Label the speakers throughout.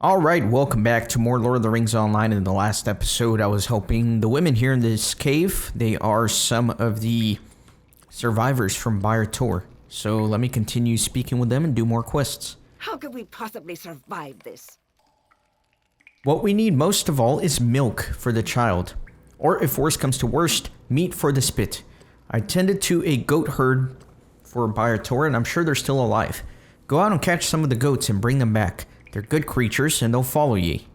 Speaker 1: Alright, welcome back to more Lord of the Rings Online. In the last episode, I was helping the women here in this cave. They are some of the survivors from J.R.R. So let me continue speaking with them and do more quests.
Speaker 2: How could we possibly survive this?
Speaker 1: What we need most of all is milk for the child. Or if worst comes to worst, meat for the spit. I tended to a goat herd for J.R.R. and I'm sure they're still alive. Go out and catch some of the goats and bring them back. They're good creatures, and they'll follow ye.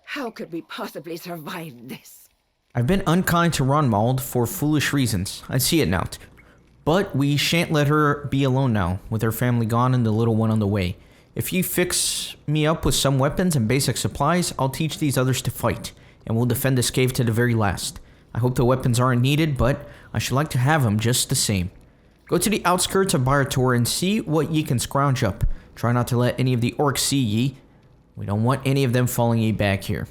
Speaker 2: How could we possibly survive this?
Speaker 1: I've been unkind to Ronmald for foolish reasons. I see it now. But we shan't let her be alone now, with her family gone and the little one on the way. If you fix me up with some weapons and basic supplies, I'll teach these others to fight, and we'll defend this cave to the very last. I hope the weapons aren't needed, but I should like to have them just the same. Go to the outskirts of J.R.R. and see what ye can scrounge up. Try not to let any of the orcs see ye. We don't want any of them following ye back here.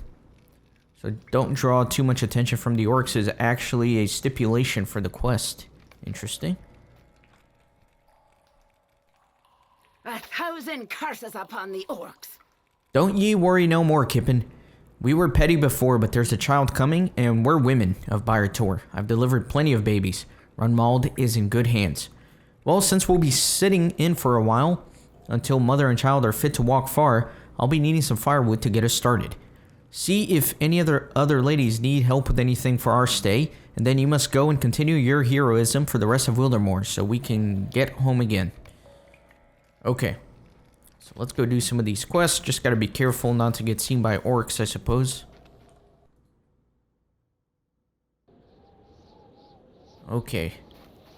Speaker 1: So don't draw too much attention from the orcs is actually a stipulation for the quest. Interesting.
Speaker 2: 1,000 curses upon the orcs.
Speaker 1: Don't ye worry no more, Kippen. We were petty before, but there's a child coming, and we're women of J.R.R. I've delivered plenty of babies. Ronmald is in good hands. Well, since we'll be sitting in for a while, until mother and child are fit to walk far, I'll be needing some firewood to get us started. See if any other ladies need help with anything for our stay, and then you must go and continue your heroism for the rest of Wildermore, so we can get home again. Okay. So let's go do some of these quests. Just gotta be careful not to get seen by orcs, I suppose. Okay,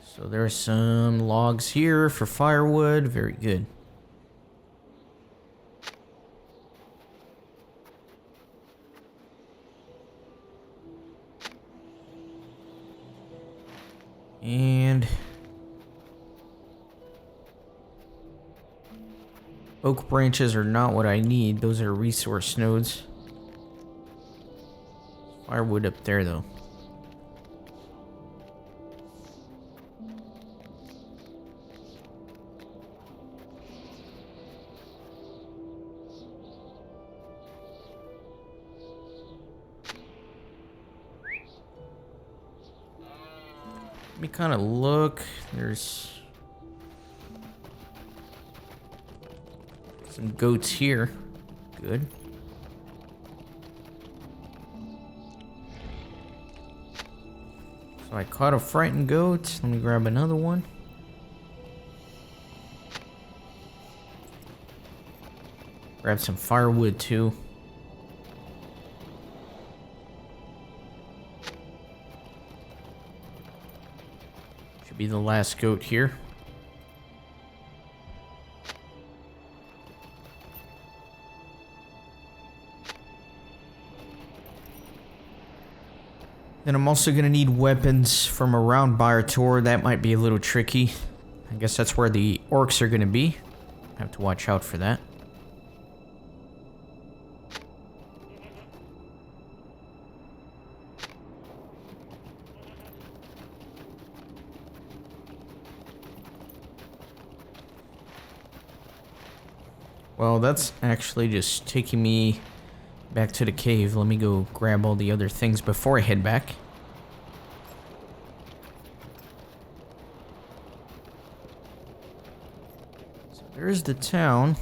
Speaker 1: so there are some logs here for firewood. Very good. And oak branches are not what I need. Those are resource nodes. Firewood up there, though. Let me kind of look. There's some goats here. Good. So I caught a frightened goat. Let me grab another one. Grab some firewood too. Be the last goat here. Then I'm also gonna need weapons from around J.R.R. That might be a little tricky. I guess that's where the orcs are gonna be. I have to watch out for that. Well, that's actually just taking me back to the cave. Let me go grab all the other things before I head back. So there's the town.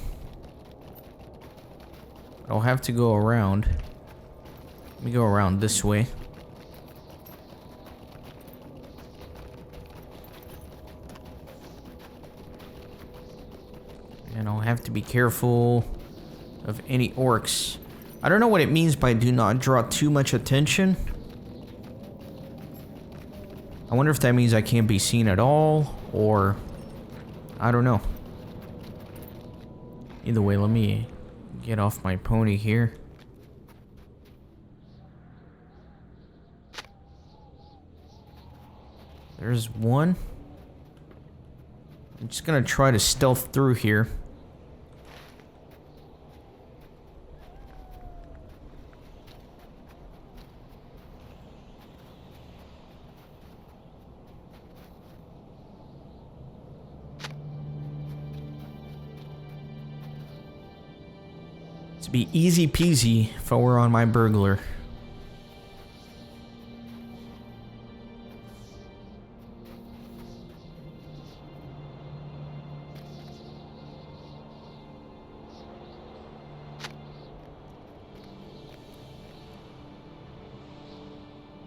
Speaker 1: I'll have to go around. Let me go around this way. And I'll have to be careful of any orcs. I don't know what it means by do not draw too much attention. I wonder if that means I can't be seen at all, or I don't know. Either way, let me get off my pony here. There's one. I'm just gonna try to stealth through here. It'd be easy peasy if I were on my burglar.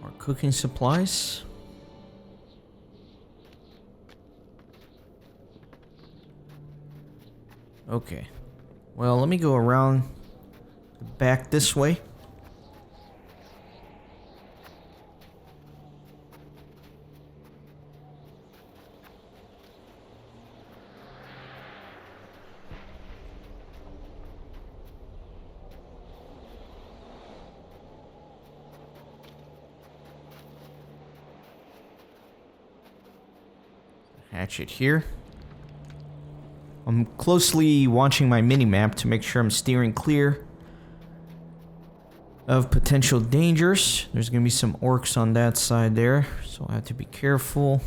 Speaker 1: More cooking supplies. Okay. Well, let me go around back this way. Hatchet here. I'm closely watching my mini-map to make sure I'm steering clear of potential dangers. There's gonna be some orcs on that side there, so I have to be careful.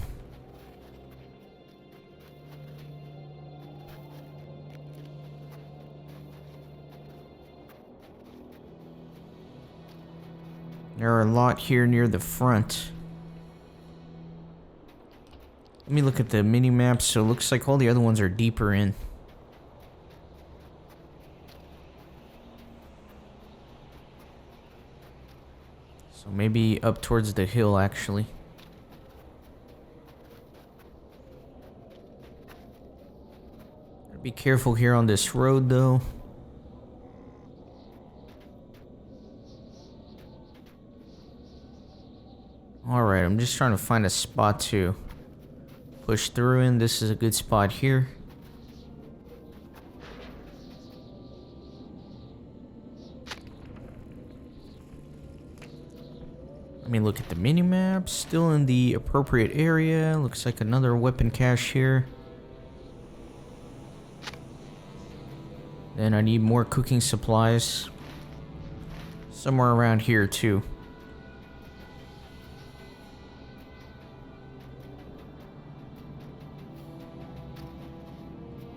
Speaker 1: There are a lot here near the front. Let me look at the mini-map. So it looks like all the other ones are deeper in. So maybe up towards the hill, actually. Gotta be careful here on this road, though. Alright, I'm just trying to find a spot to push through in. This is a good spot here. Let me look at the mini-map. Still in the appropriate area. Looks like another weapon cache here. Then I need more cooking supplies. Somewhere around here too.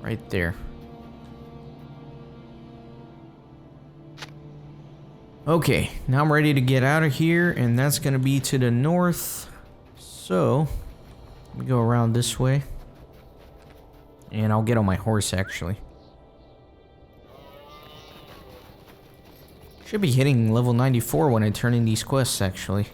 Speaker 1: Right there. Okay, now I'm ready to get out of here, and that's gonna be to the north. So, let me go around this way. And I'll get on my horse, actually. Should be hitting level 94 when I turn in these quests, actually.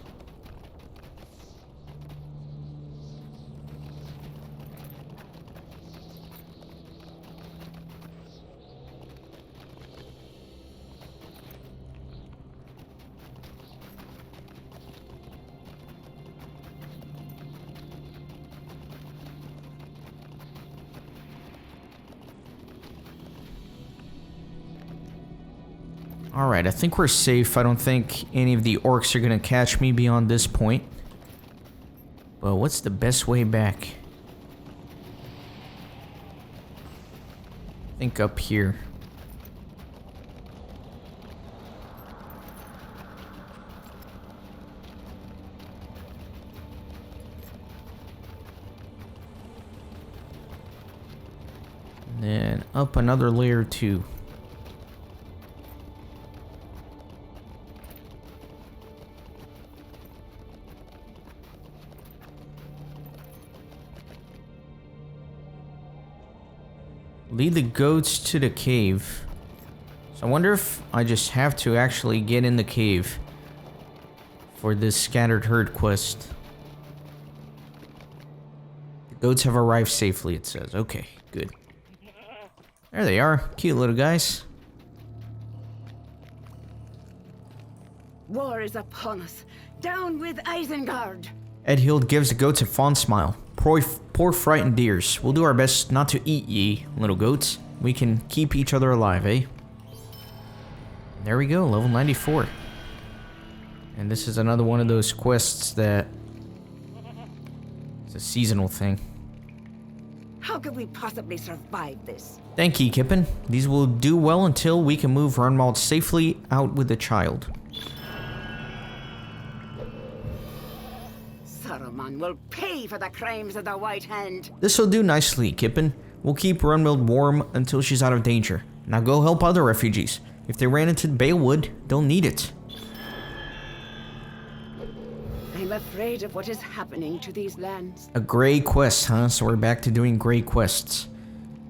Speaker 1: Alright, I think we're safe. I don't think any of the orcs are gonna catch me beyond this point. But what's the best way back? I think up here. And then up another layer too. Lead the goats to the cave. So I wonder if I just have to actually get in the cave for this scattered herd quest. The goats have arrived safely, it says. Okay, good. There they are. Cute little guys.
Speaker 2: War is upon us. Down with Isengard!
Speaker 1: Edhild gives the goats a fond smile. Poor frightened deers. We'll do our best not to eat ye, little goats. We can keep each other alive, eh? There we go, level 94. And this is another one of those quests that... it's a seasonal thing.
Speaker 2: How could we possibly survive this?
Speaker 1: Thank ye, Kippen. These will do well until we can move Runmald safely out with the child.
Speaker 2: Saruman will pay for the crimes of the White Hand.
Speaker 1: This'll do nicely, Kippen. We'll keep Runmald warm until she's out of danger. Now go help other refugees. If they ran into Balewood, they'll need it.
Speaker 2: I'm afraid of what is happening to these lands.
Speaker 1: A grey quest, huh? So we're back to doing grey quests.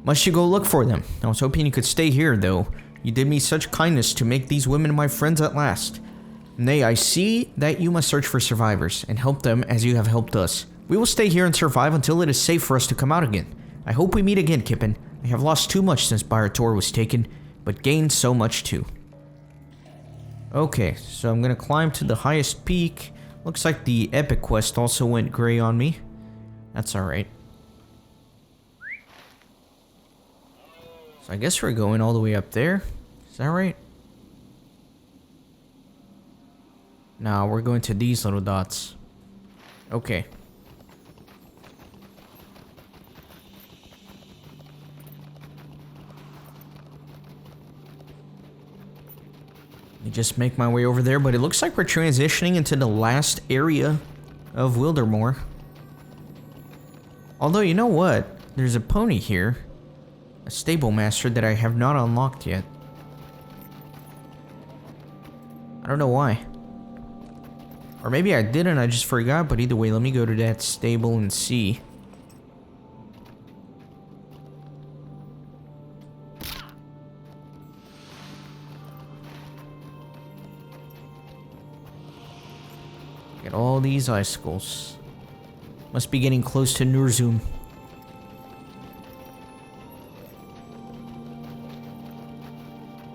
Speaker 1: Must you go look for them? I was hoping you could stay here, though. You did me such kindness to make these women my friends at last. Nay, I see that you must search for survivors, and help them as you have helped us. We will stay here and survive until it is safe for us to come out again. I hope we meet again, Kippen. I have lost too much since Tor was taken, but gained so much too. Okay, so I'm gonna climb to the highest peak. Looks like the epic quest also went gray on me. That's alright. So I guess we're going all the way up there. Is that right? Nah, we're going to these little dots. Okay. Let me just make my way over there, but it looks like we're transitioning into the last area of Wildermore. Although, you know what? There's a pony here. A stable master that I have not unlocked yet. I don't know why. Or maybe I did and I just forgot, but either way, let me go to that stable and see. Get all these icicles. Must be getting close to Nurzum.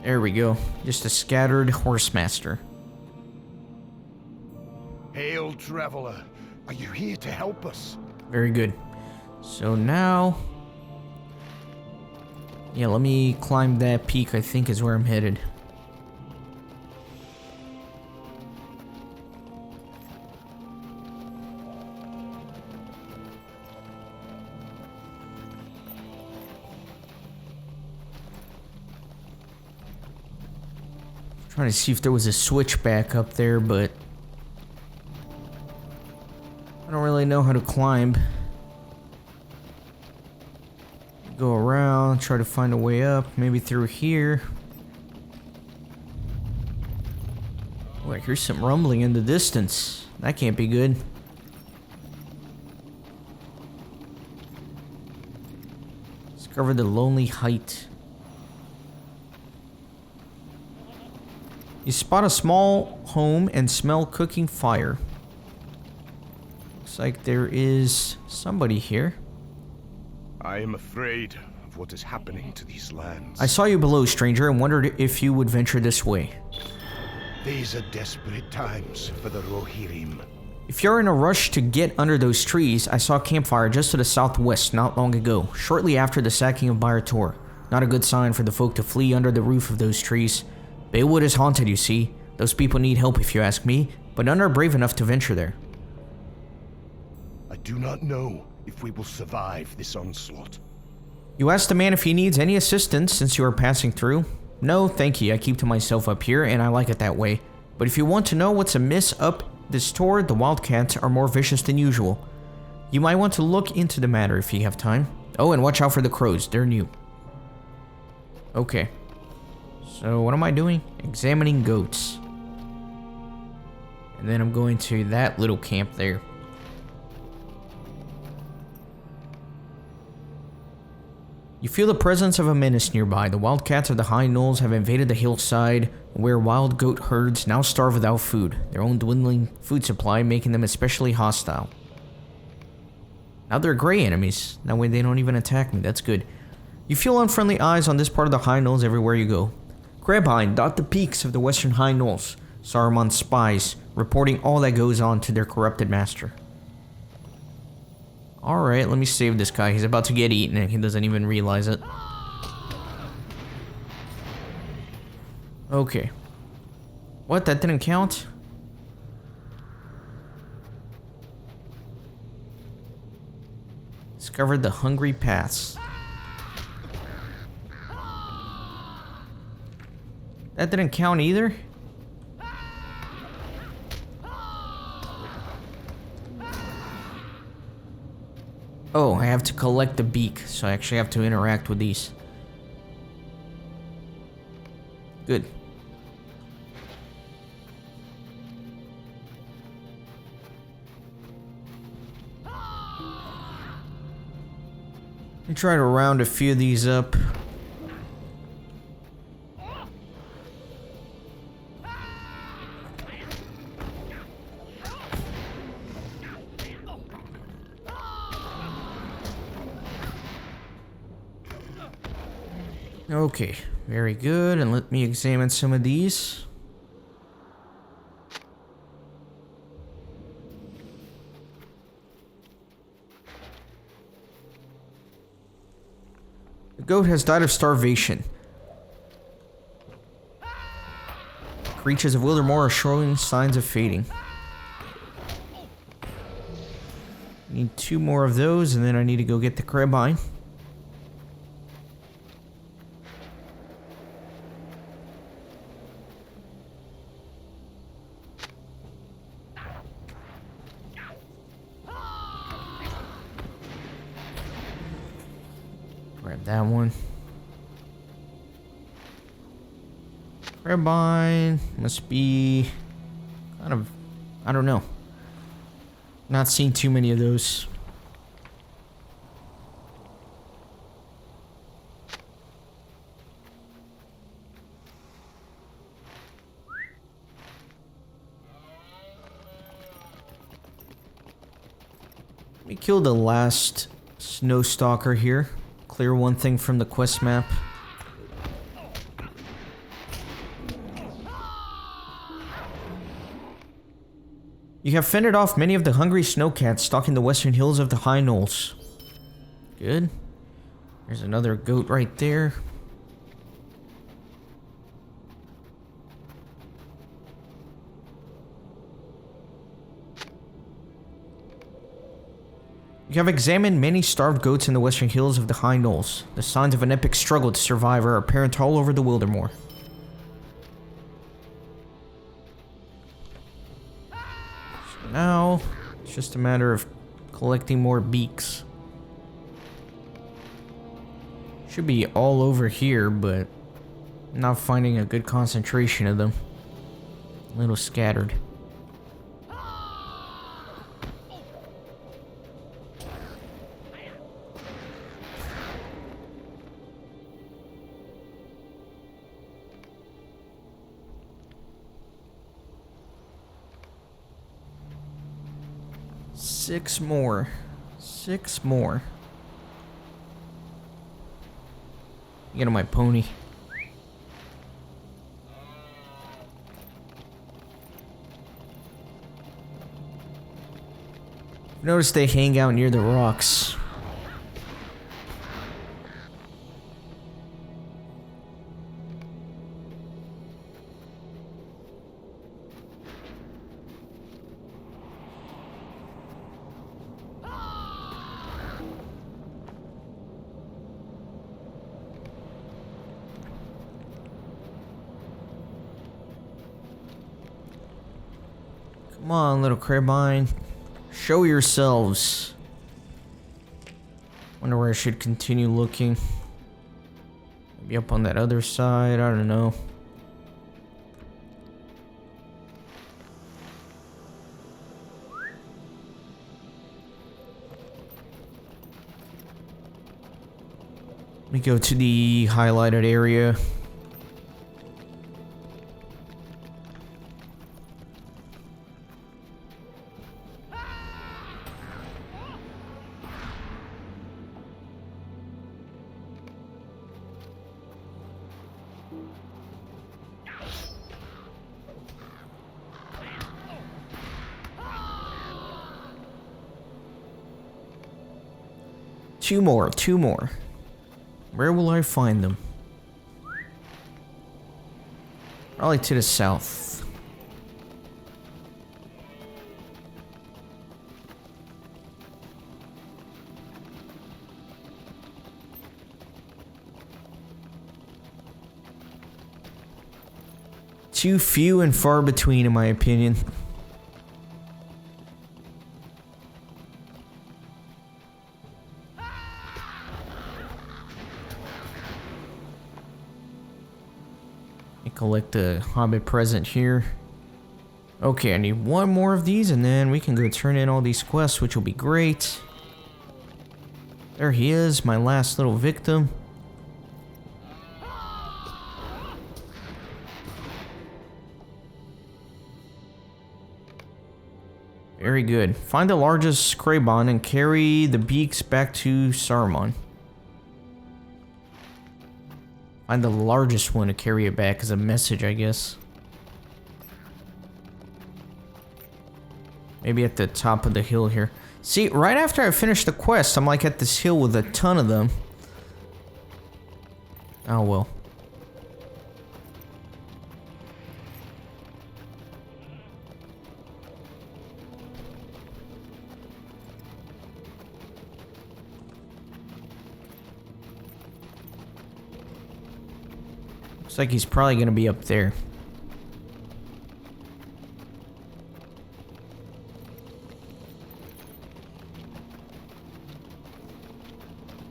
Speaker 1: There we go. Just a scattered horsemaster.
Speaker 3: Hail, traveler. Are you here to help us?
Speaker 1: Very good. So now... yeah, let me climb that peak, I think is where I'm headed. Trying to see if there was a switchback up there, but I don't really know how to climb. Go around, try to find a way up, maybe through here. Oh, I hear some rumbling in the distance. That can't be good. Discover the lonely height. You spot a small home and smell cooking fire. Looks like there is somebody here.
Speaker 3: I am afraid of what is happening to these lands.
Speaker 1: I saw you below, stranger, and wondered if you would venture this way.
Speaker 3: These are desperate times for the Rohirrim.
Speaker 1: If you're in a rush to get under those trees, I saw a campfire just to the southwest not long ago, shortly after the sacking of Tor. Not a good sign for the folk to flee under the roof of those trees. Balewood is haunted, you see. Those people need help if you ask me, but none are brave enough to venture there.
Speaker 3: I do not know if we will survive this onslaught.
Speaker 1: You asked the man if he needs any assistance since you are passing through. No, thank you. I keep to myself up here, and I like it that way. But if you want to know what's amiss up this tour, the wildcats are more vicious than usual. You might want to look into the matter if you have time. Oh, and watch out for the crows. They're new. Okay. So what am I doing? Examining goats. And then I'm going to that little camp there. You feel the presence of a menace nearby. The wildcats of the high knolls have invaded the hillside, where wild goat herds now starve without food, their own dwindling food supply making them especially hostile. Now they're gray enemies. That way they don't even attack me. That's good. You feel unfriendly eyes on this part of the high knolls everywhere you go. Grabine dot the peaks of the western high knolls. Saruman's spies, reporting all that goes on to their corrupted master. Alright, let me save this guy. He's about to get eaten and he doesn't even realize it. Okay. What? That didn't count? Discovered the hungry paths. That didn't count either? Oh, I have to collect the beak, so I actually have to interact with these. Good. And try to round a few of these up. Okay, very good. And let me examine some of these. The goat has died of starvation. Creatures of Wildermore are showing signs of fading. Need 2 more of those, and then I need to go get the crabine. Grab that one. Crabine must be kind of, I don't know. Not seeing too many of those. Let me kill the last snow stalker here. Clear one thing from the quest map. You have fended off many of the hungry snowcats stalking the western hills of the high knolls. Good. There's another goat right there. You have examined many starved goats in the western hills of the high knolls. The signs of an epic struggle to survive are apparent all over the Wildermore. So now, it's just a matter of collecting more beaks. Should be all over here, but I'm not finding a good concentration of them. A little scattered. Six more. 6 more. Get on my pony. Notice they hang out near the rocks. Come on, little crabine. Show yourselves. Wonder where I should continue looking. Maybe up on that other side, I don't know. Let me go to the highlighted area. Two more. Where will I find them? Probably to the south. Too few and far between, in my opinion. And collect the Hobbit present here. Okay, I need one more of these and then we can go turn in all these quests, which will be great. There he is, my last little victim. Very good. Find the largest Krabon and carry the beaks back to Saruman. Find the largest one to carry it back as a message, I guess. Maybe at the top of the hill here. See, right after I finish the quest, I'm like at this hill with a ton of them. Oh well. Looks like he's probably gonna be up there.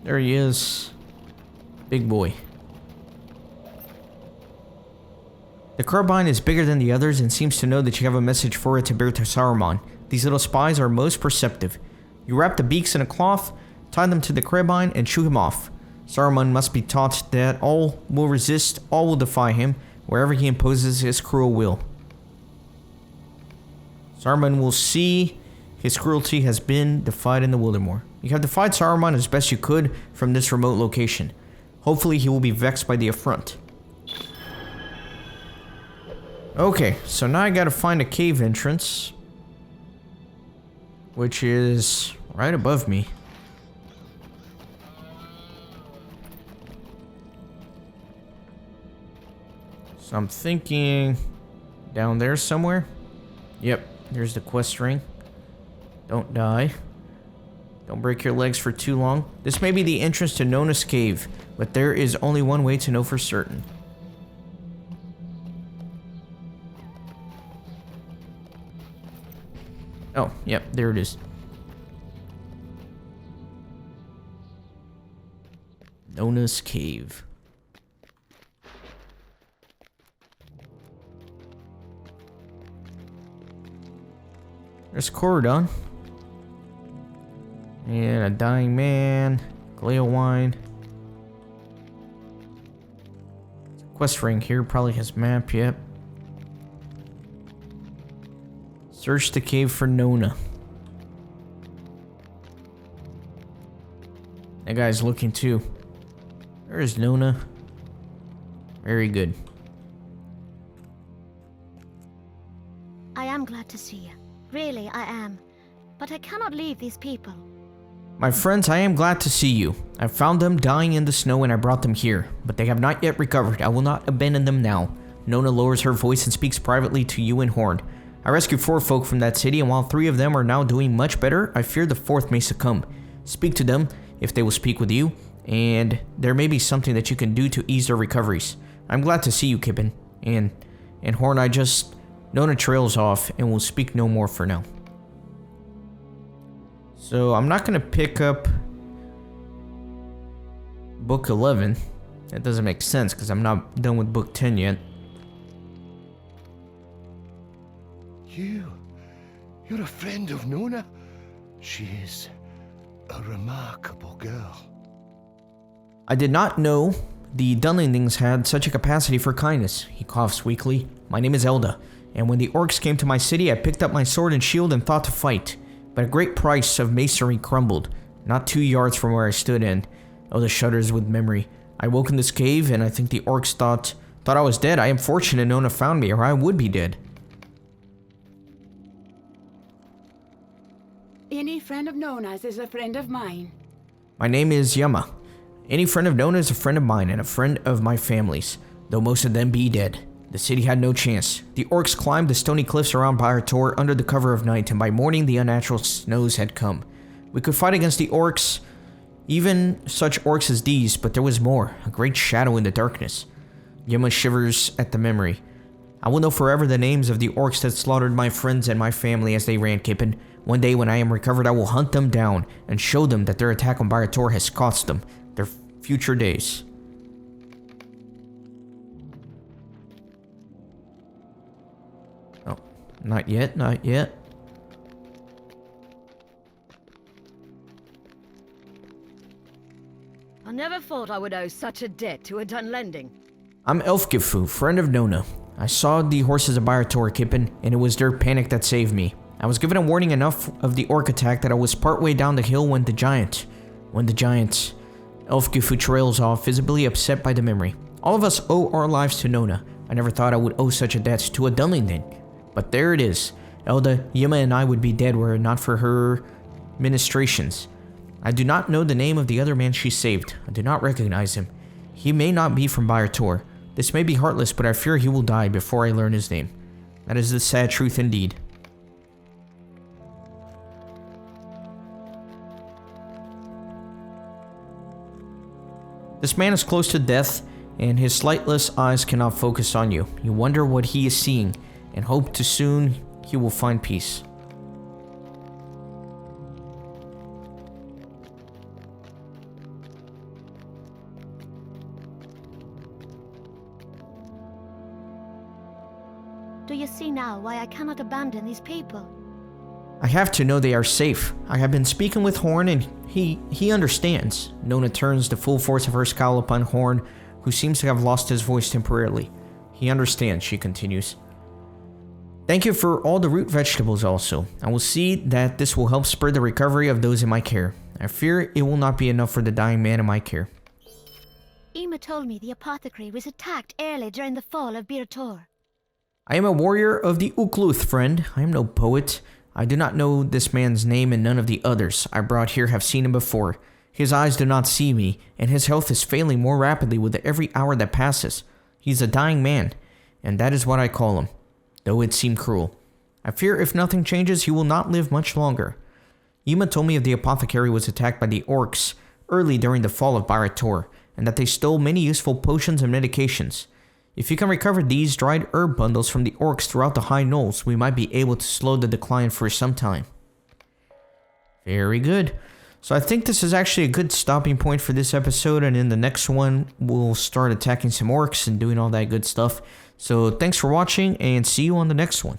Speaker 1: There he is. Big boy. The carbine is bigger than the others and seems to know that you have a message for it to bear to Saruman. These little spies are most perceptive. You wrap the beaks in a cloth, tie them to the carbine, and shoo him off. Saruman must be taught that all will resist, all will defy him, wherever he imposes his cruel will. Saruman will see his cruelty has been defied in the Wildermore. You have defied Saruman as best you could from this remote location. Hopefully he will be vexed by the affront. Okay, so now I gotta find a cave entrance, which is right above me. So I'm thinking down there somewhere. Yep, there's the quest ring. Don't die. Don't break your legs for too long. This may be the entrance to Nona's cave, but there is only one way to know for certain. Oh, yep, there it is. Nona's cave. There's Corridon. And a dying man. Glale wine. Quest ring here. Probably his map, yep. Search the cave for Nona. That guy's looking too. There's Nona. Very good.
Speaker 4: I am glad to see you. Really, I am. But I cannot leave these people.
Speaker 1: My friends, I am glad to see you. I found them dying in the snow and I brought them here, but they have not yet recovered. I will not abandon them now. Nona lowers her voice and speaks privately to you and Horn. I rescued 4 folk from that city, and while 3 of them are now doing much better, I fear the 4th may succumb. Speak to them, if they will speak with you, and there may be something that you can do to ease their recoveries. I'm glad to see you, Kippen. And Horn, Nona trails off, and will speak no more for now. So, I'm not going to pick up Book 11. That doesn't make sense, because I'm not done with Book 10 yet.
Speaker 3: You're a friend of Nona? She is a remarkable girl.
Speaker 1: I did not know the Dunlendings had such a capacity for kindness. He coughs weakly. My name is Elda, and when the orcs came to my city, I picked up my sword and shield and thought to fight. But a great price of masonry crumbled, not 2 yards from where I stood, and Elda shudders with memory. I woke in this cave, and I think the orcs thought I was dead. I am fortunate Nona found me, or I would be dead.
Speaker 2: Any friend of Nona's is a friend of mine.
Speaker 1: My name is Yama. Any friend of Nona is a friend of mine and a friend of my family's, though most of them be dead. The city had no chance. The orcs climbed the stony cliffs around Tor under the cover of night, and by morning the unnatural snows had come. We could fight against the orcs, even such orcs as these, but there was more, a great shadow in the darkness. Yama shivers at the memory. I will know forever the names of the orcs that slaughtered my friends and my family as they ran, Kippen. One day when I am recovered, I will hunt them down and show them that their attack on Tor has cost them their future days. Oh, not yet, not yet.
Speaker 5: I never thought I would owe such a debt to a Dunlending.
Speaker 1: I'm Elfgifu, friend of Nona. I saw the horses of Byrator kipping, and it was their panic that saved me. I was given a warning enough of the orc attack that I was partway down the hill when the giant... Elfgifu trails off, visibly upset by the memory. All of us owe our lives to Nona. I never thought I would owe such a debt to a Dunlending. But there it is. Elda, Yima, and I would be dead were it not for her ministrations. I do not know the name of the other man she saved. I do not recognize him. He may not be from Byrator. This may be heartless, but I fear he will die before I learn his name. That is the sad truth indeed. This man is close to death, and his sightless eyes cannot focus on you. You wonder what he is seeing, and hope to soon he will find peace.
Speaker 4: Do you see now why I cannot abandon these people?
Speaker 1: I have to know they are safe. I have been speaking with Horn, and he understands. Nona turns the full force of her scowl upon Horn, who seems to have lost his voice temporarily. He understands, she continues. Thank you for all the root vegetables also. I will see that this will help spur the recovery of those in my care. I fear it will not be enough for the dying man in my care.
Speaker 4: Ema told me the apothecary was attacked early during the fall of Byrator.
Speaker 1: I am a warrior of the Ukluth, friend. I am no poet. I do not know this man's name, and none of the others I brought here have seen him before. His eyes do not see me, and his health is failing more rapidly with every hour that passes. He is a dying man, and that is what I call him, though it seem cruel. I fear if nothing changes, he will not live much longer. Yima told me the apothecary was attacked by the orcs early during the fall of Byrator, and that they stole many useful potions and medications. If you can recover these dried herb bundles from the orcs throughout the high knolls, we might be able to slow the decline for some time. Very good. So I think this is actually a good stopping point for this episode, and in the next one, we'll start attacking some orcs and doing all that good stuff. So thanks for watching, and see you on the next one.